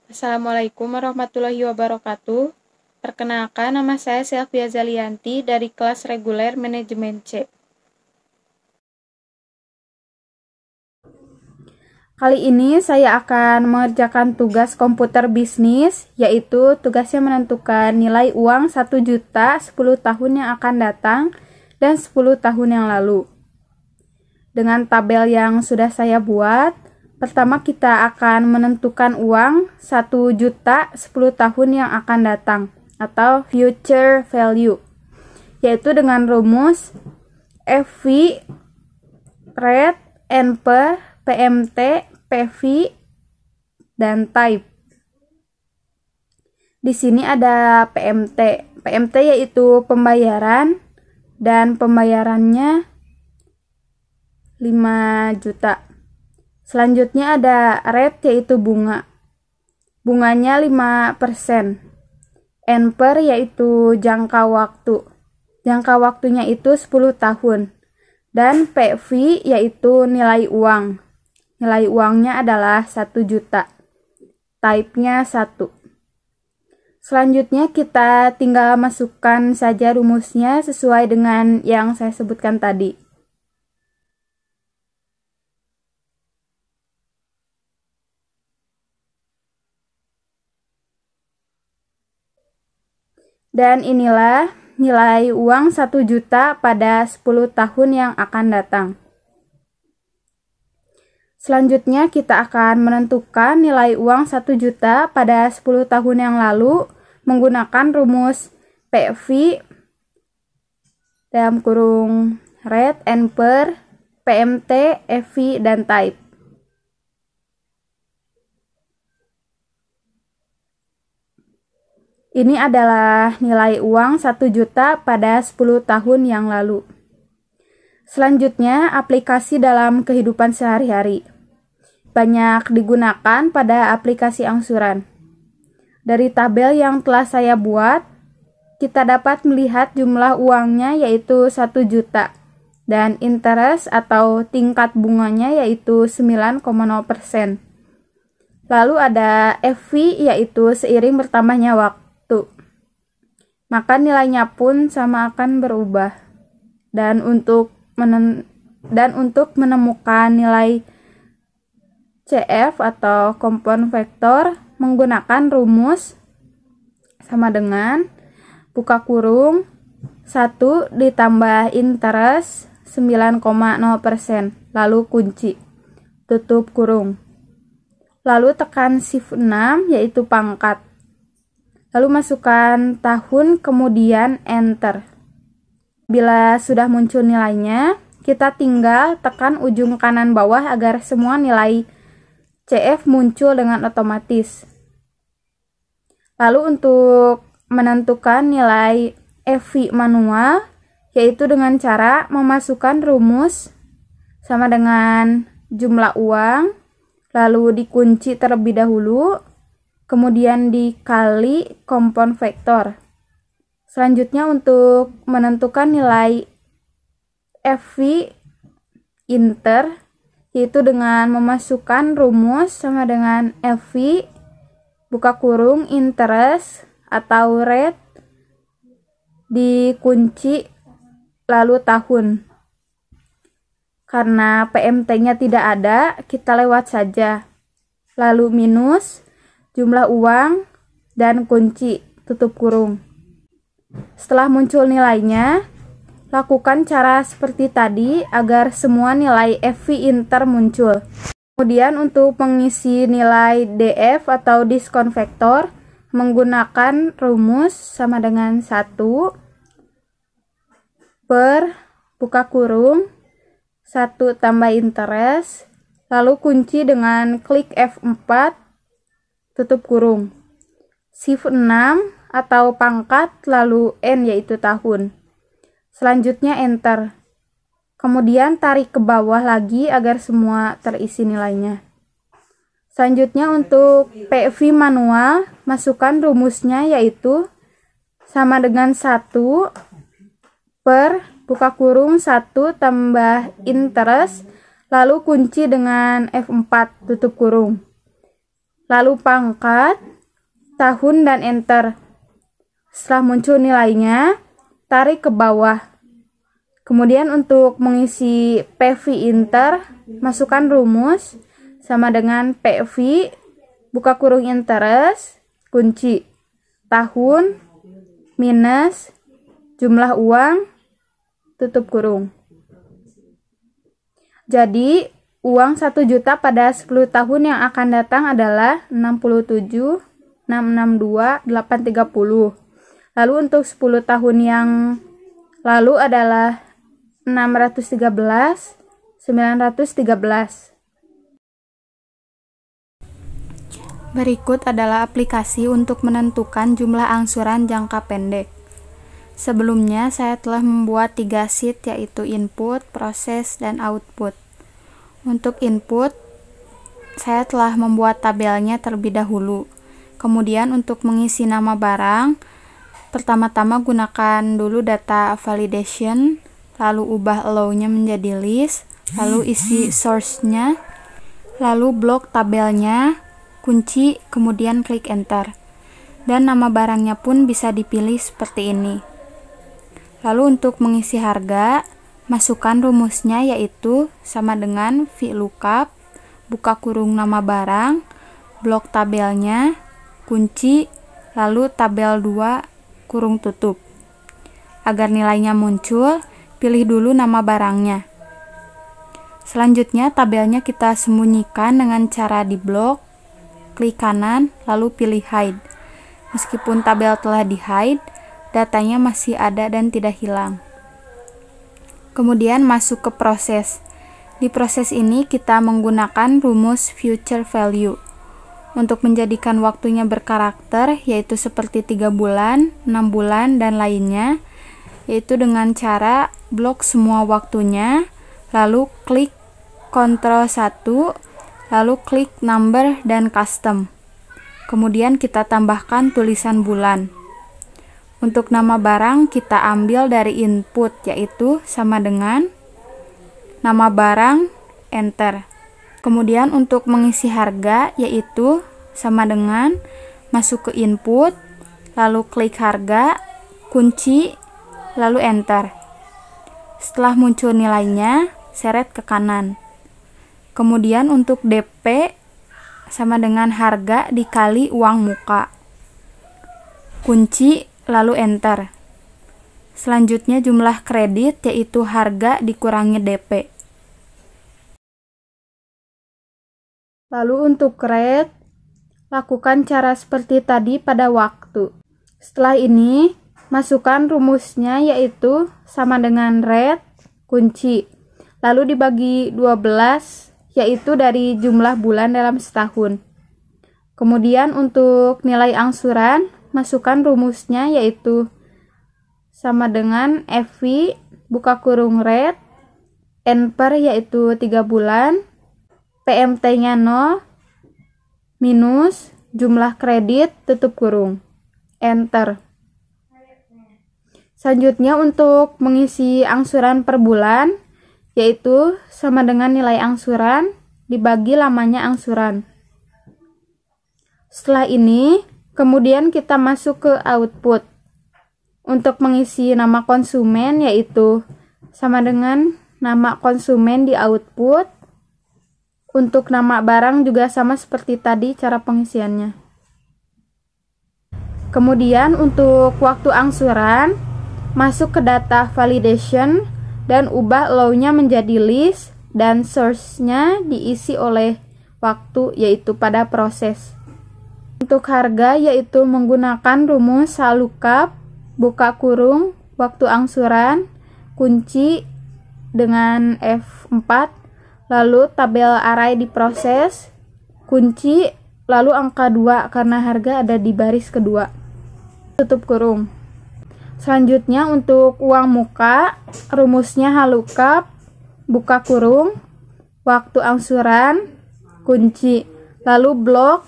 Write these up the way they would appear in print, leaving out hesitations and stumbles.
Assalamualaikum warahmatullahi wabarakatuh. Perkenalkan, nama saya Selvia Zalianti dari kelas reguler Manajemen C. Kali ini saya akan mengerjakan tugas komputer bisnis, yaitu tugasnya menentukan nilai uang 1 juta 10 tahun yang akan datang dan 10 tahun yang lalu. Dengan tabel yang sudah saya buat, pertama kita akan menentukan uang 1 juta 10 tahun yang akan datang atau future value, yaitu dengan rumus FV, rate, NPER, PMT, PV, dan type. Di sini ada PMT. PMT yaitu pembayaran, dan pembayarannya 5 juta. Selanjutnya ada rate yaitu bunga. Bunganya 5%. NPER yaitu jangka waktu. Jangka waktunya itu 10 tahun. Dan PV yaitu nilai uang. Nilai uangnya adalah 1 juta. Type-nya 1. Selanjutnya kita tinggal masukkan saja rumusnya sesuai dengan yang saya sebutkan tadi. Dan inilah nilai uang 1 juta pada 10 tahun yang akan datang. Selanjutnya kita akan menentukan nilai uang 1 juta pada 10 tahun yang lalu menggunakan rumus PV dalam kurung rate, NPER, PMT, EV, dan type. Ini adalah nilai uang 1 juta pada 10 tahun yang lalu. Selanjutnya, aplikasi dalam kehidupan sehari-hari. Banyak digunakan pada aplikasi angsuran. Dari tabel yang telah saya buat, kita dapat melihat jumlah uangnya yaitu 1 juta dan interest atau tingkat bunganya yaitu 9,0%. Lalu ada FV yaitu seiring bertambahnya waktu. Maka nilainya pun sama akan berubah. Dan untuk menemukan nilai CF atau compound factor menggunakan rumus sama dengan buka kurung 1 ditambah interest 9,0%, lalu kunci, tutup kurung. Lalu tekan shift 6 yaitu pangkat. Lalu masukkan tahun, kemudian enter. Bila sudah muncul nilainya, kita tinggal tekan ujung kanan bawah agar semua nilai CF muncul dengan otomatis. Lalu untuk menentukan nilai FV manual, yaitu dengan cara memasukkan rumus sama dengan jumlah uang, lalu dikunci terlebih dahulu, kemudian dikali compound factor. Selanjutnya untuk menentukan nilai FV inter, yaitu dengan memasukkan rumus sama dengan FV buka kurung interest atau rate dikunci lalu tahun. Karena PMT-nya tidak ada, kita lewat saja. Lalu minus jumlah uang dan kunci, tutup kurung. Setelah muncul nilainya, lakukan cara seperti tadi agar semua nilai FV inter muncul. Kemudian untuk mengisi nilai DF atau diskon vektor menggunakan rumus sama dengan 1 per buka kurung 1 tambah interest, lalu kunci dengan klik F4, tutup kurung. Shift 6 atau pangkat, lalu N yaitu tahun. Selanjutnya enter. Kemudian tarik ke bawah lagi agar semua terisi nilainya. Selanjutnya untuk PV manual, masukkan rumusnya yaitu sama dengan 1 per buka kurung 1 tambah interest, lalu kunci dengan F4, tutup kurung. lalu pangkat, tahun, dan enter. Setelah muncul nilainya, tarik ke bawah. Kemudian untuk mengisi PV inter, masukkan rumus sama dengan PV, buka kurung interest, kunci, tahun, minus, jumlah uang, tutup kurung. Jadi, uang 1 juta pada 10 tahun yang akan datang adalah 67.662.830. Lalu untuk 10 tahun yang lalu adalah 613.913. Berikut adalah aplikasi untuk menentukan jumlah angsuran jangka pendek. Sebelumnya, saya telah membuat 3 sheet, yaitu input, proses, dan output. Untuk input, saya telah membuat tabelnya terlebih dahulu. Kemudian untuk mengisi nama barang, pertama-tama gunakan dulu data validation, lalu ubah allow-nya menjadi list, lalu isi source-nya, lalu blok tabelnya, kunci, kemudian klik enter. Dan nama barangnya pun bisa dipilih seperti ini. Lalu untuk mengisi harga, masukkan rumusnya, yaitu sama dengan VLOOKUP, buka kurung nama barang, blok tabelnya, kunci, lalu tabel 2, kurung tutup. Agar nilainya muncul, pilih dulu nama barangnya. Selanjutnya tabelnya kita sembunyikan dengan cara di blok, klik kanan, lalu pilih hide. Meskipun tabel telah di hide, datanya masih ada dan tidak hilang. Kemudian masuk ke proses. Di proses ini kita menggunakan rumus future value untuk menjadikan waktunya berkarakter, yaitu seperti 3 bulan, 6 bulan, dan lainnya, yaitu dengan cara blok semua waktunya, lalu klik Ctrl 1, lalu klik number dan custom. Kemudian kita tambahkan tulisan bulan. Untuk nama barang kita ambil dari input, yaitu sama dengan nama barang, enter. Kemudian untuk mengisi harga, yaitu sama dengan masuk ke input, lalu klik harga, kunci, lalu enter. Setelah muncul nilainya, seret ke kanan. Kemudian untuk DP sama dengan harga dikali uang muka. Kunci, lalu enter. Selanjutnya jumlah kredit, yaitu harga dikurangi DP. Lalu untuk rate, lakukan cara seperti tadi pada waktu. Setelah ini, masukkan rumusnya, yaitu sama dengan rate, kunci, lalu dibagi 12, yaitu dari jumlah bulan dalam setahun. Kemudian untuk nilai angsuran, masukkan rumusnya, yaitu sama dengan FV, buka kurung rate, NPER, yaitu 3 bulan, PMT-nya 0, minus jumlah kredit, tutup kurung, enter. Selanjutnya untuk mengisi angsuran per bulan, yaitu sama dengan nilai angsuran dibagi lamanya angsuran. Setelah ini, kemudian kita masuk ke output. Untuk mengisi nama konsumen, yaitu sama dengan nama konsumen di output. Untuk nama barang juga sama seperti tadi cara pengisiannya. Kemudian untuk waktu angsuran, masuk ke data validation dan ubah allow-nya menjadi list dan source-nya diisi oleh waktu, yaitu pada proses. Untuk harga, yaitu menggunakan rumus VLOOKUP, buka kurung, waktu angsuran, kunci dengan F4, lalu tabel array di proses, kunci, lalu angka 2 karena harga ada di baris kedua, tutup kurung. Selanjutnya untuk uang muka, rumusnya VLOOKUP, buka kurung, waktu angsuran, kunci, lalu blok,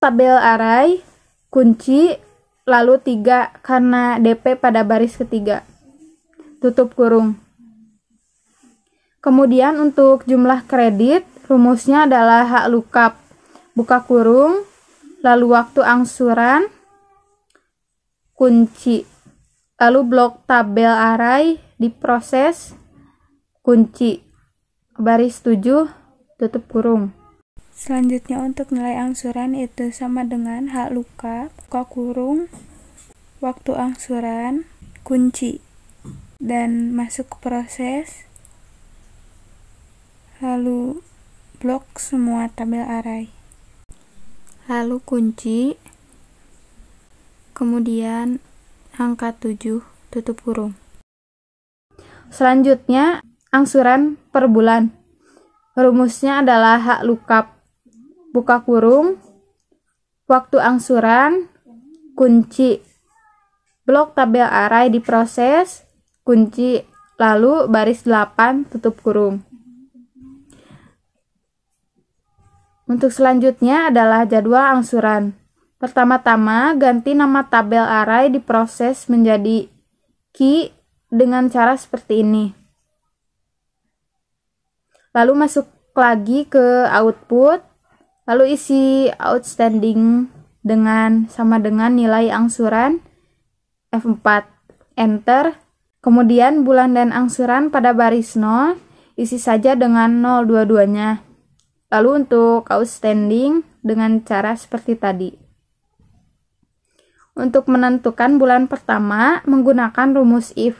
tabel array, kunci, lalu 3 karena DP pada baris ketiga, tutup kurung. Kemudian untuk jumlah kredit, rumusnya adalah VLOOKUP, buka kurung, lalu waktu angsuran, kunci. Lalu blok tabel array diproses, kunci. Baris 7, tutup kurung. Selanjutnya untuk nilai angsuran itu sama dengan hak lookup, buka kurung, waktu angsuran, kunci, dan masuk ke proses, lalu blok semua tabel array, lalu kunci, kemudian angka 7, tutup kurung. Selanjutnya angsuran per bulan. Rumusnya adalah hak lookup, buka kurung, waktu angsuran, kunci, blok tabel array diproses, kunci, lalu baris 8, tutup kurung. Untuk selanjutnya adalah jadwal angsuran. Pertama-tama ganti nama tabel array diproses menjadi key dengan cara seperti ini. Lalu masuk lagi ke output, lalu isi outstanding sama dengan nilai angsuran, F4, enter. Kemudian bulan dan angsuran pada baris 0, isi saja dengan 0 dua-duanya. Lalu untuk outstanding dengan cara seperti tadi. Untuk menentukan bulan pertama menggunakan rumus if.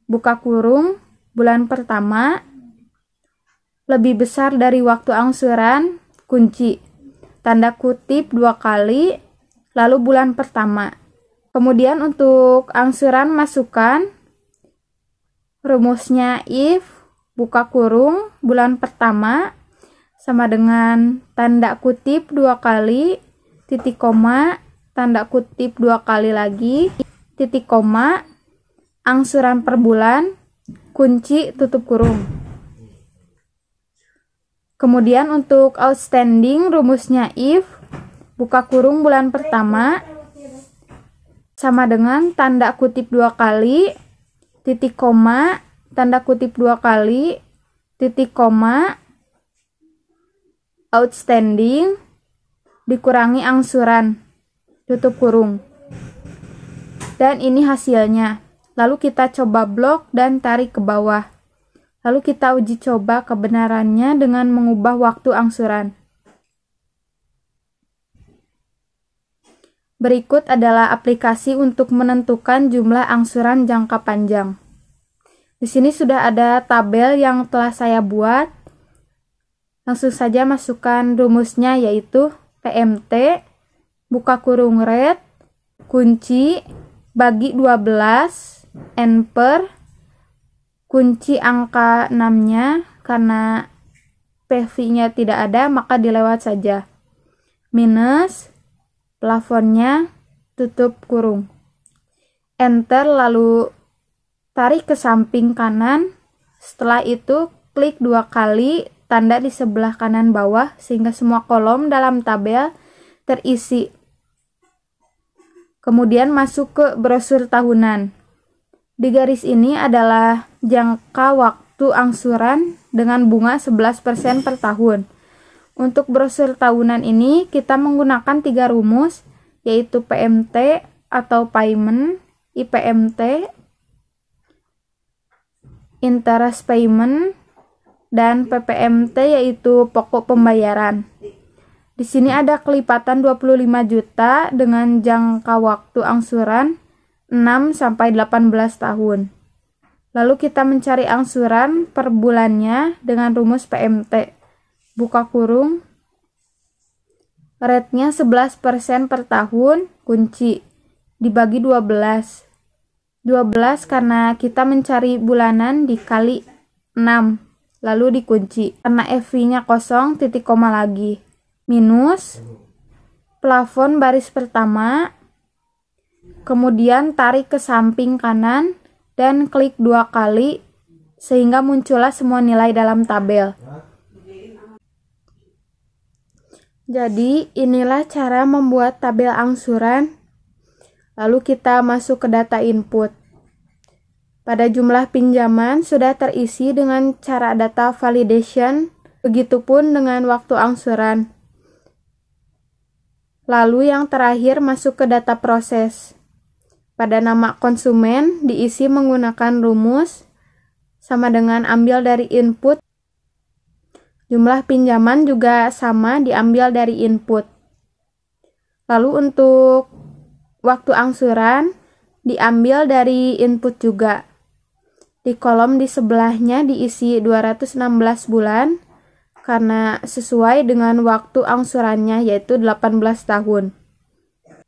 Buka kurung, bulan pertama lebih besar dari waktu angsuran, kunci, tanda kutip 2 kali, lalu bulan pertama. Kemudian untuk angsuran masukkan rumusnya if, buka kurung, bulan pertama sama dengan tanda kutip 2 kali, titik koma, tanda kutip 2 kali lagi, titik koma, angsuran per bulan, kunci, tutup kurung. Kemudian untuk outstanding rumusnya if, buka kurung bulan pertama sama dengan tanda kutip 2 kali, titik koma, tanda kutip 2 kali, titik koma, outstanding dikurangi angsuran, tutup kurung. Dan ini hasilnya. Lalu kita coba blok dan tarik ke bawah. Lalu kita uji coba kebenarannya dengan mengubah waktu angsuran. Berikut adalah aplikasi untuk menentukan jumlah angsuran jangka panjang. Di sini sudah ada tabel yang telah saya buat. Langsung saja masukkan rumusnya yaitu PMT, buka kurung red, kunci, bagi 12, N per, kunci angka 6-nya, karena PV-nya tidak ada maka dilewat saja, minus, plafonnya, tutup kurung, enter, lalu tarik ke samping kanan. Setelah itu klik 2 kali tanda di sebelah kanan bawah sehingga semua kolom dalam tabel terisi. Kemudian masuk ke brosur tahunan. Di garis ini adalah jangka waktu angsuran dengan bunga 11% per tahun. Untuk brosur tahunan ini kita menggunakan 3 rumus, yaitu PMT atau payment, IPMT, interest payment, dan PPMT yaitu pokok pembayaran. Di sini ada kelipatan 25 juta dengan jangka waktu angsuran 6 sampai 18 tahun. Lalu kita mencari angsuran per bulannya dengan rumus PMT. Buka kurung, rate-nya 11% per tahun, kunci, dibagi 12. 12 karena kita mencari bulanan dikali 6, lalu dikunci. Karena FV-nya kosong, titik koma lagi. Minus, plafon baris pertama, kemudian tarik ke samping kanan dan klik 2 kali sehingga muncullah semua nilai dalam tabel. Jadi inilah cara membuat tabel angsuran. Lalu kita masuk ke data input. Pada jumlah pinjaman sudah terisi dengan cara data validation, begitupun dengan waktu angsuran. Lalu yang terakhir masuk ke data proses. Pada nama konsumen diisi menggunakan rumus sama dengan ambil dari input. Jumlah pinjaman juga sama diambil dari input. Lalu untuk waktu angsuran diambil dari input juga. Di kolom di sebelahnya diisi 216 bulan karena sesuai dengan waktu angsurannya yaitu 18 tahun.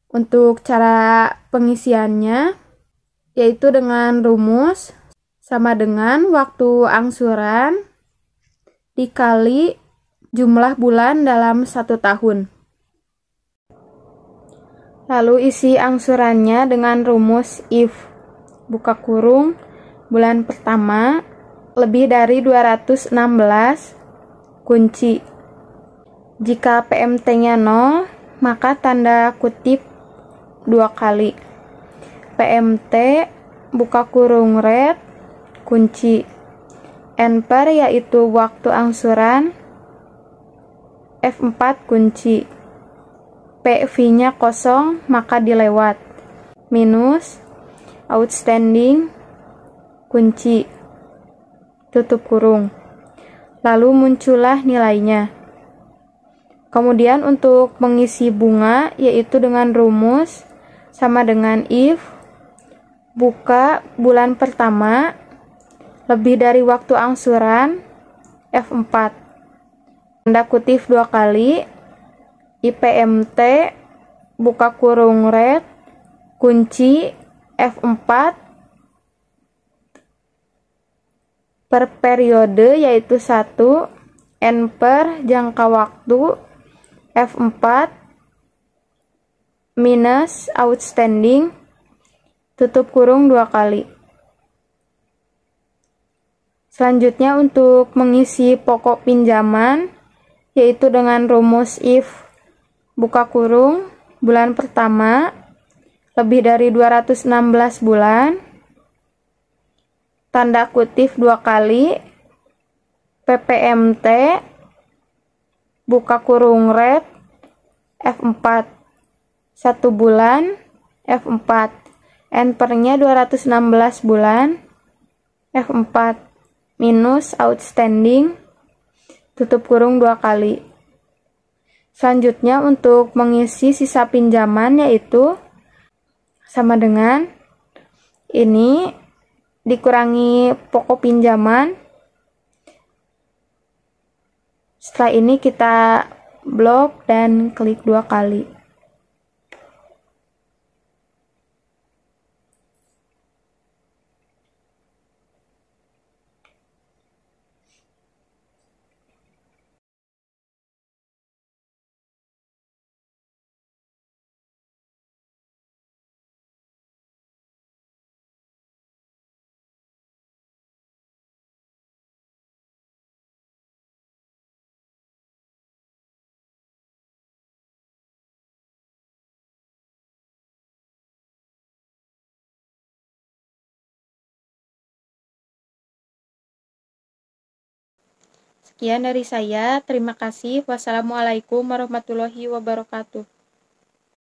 Untuk cara pengisiannya yaitu dengan rumus sama dengan waktu angsuran dikali jumlah bulan dalam 1 tahun. Lalu isi angsurannya dengan rumus if buka kurung bulan pertama lebih dari 216 kunci. Jika PMT-nya 0, maka tanda kutip 2 kali. PMT buka kurung red kunci. N/per yaitu waktu angsuran. F4 kunci. PV-nya kosong maka dilewat. Minus outstanding kunci. Tutup kurung. Lalu muncullah nilainya. Kemudian untuk mengisi bunga yaitu dengan rumus sama dengan if buka bulan pertama lebih dari waktu angsuran F4 tanda kutip 2 kali IPMT buka kurung red kunci F4 per periode yaitu 1 N per jangka waktu F4 minus outstanding tutup kurung 2 kali. Selanjutnya untuk mengisi pokok pinjaman yaitu dengan rumus if buka kurung bulan pertama lebih dari 216 bulan tanda kutip 2 kali PPMT buka kurung red F4 1 bulan F4 N per-nya 216 bulan F4 minus outstanding tutup kurung 2 kali. Selanjutnya untuk mengisi sisa pinjaman yaitu sama dengan ini dikurangi pokok pinjaman. Setelah ini kita blok dan klik 2 kali. Sekian dari saya, terima kasih. Wassalamualaikum warahmatullahi wabarakatuh.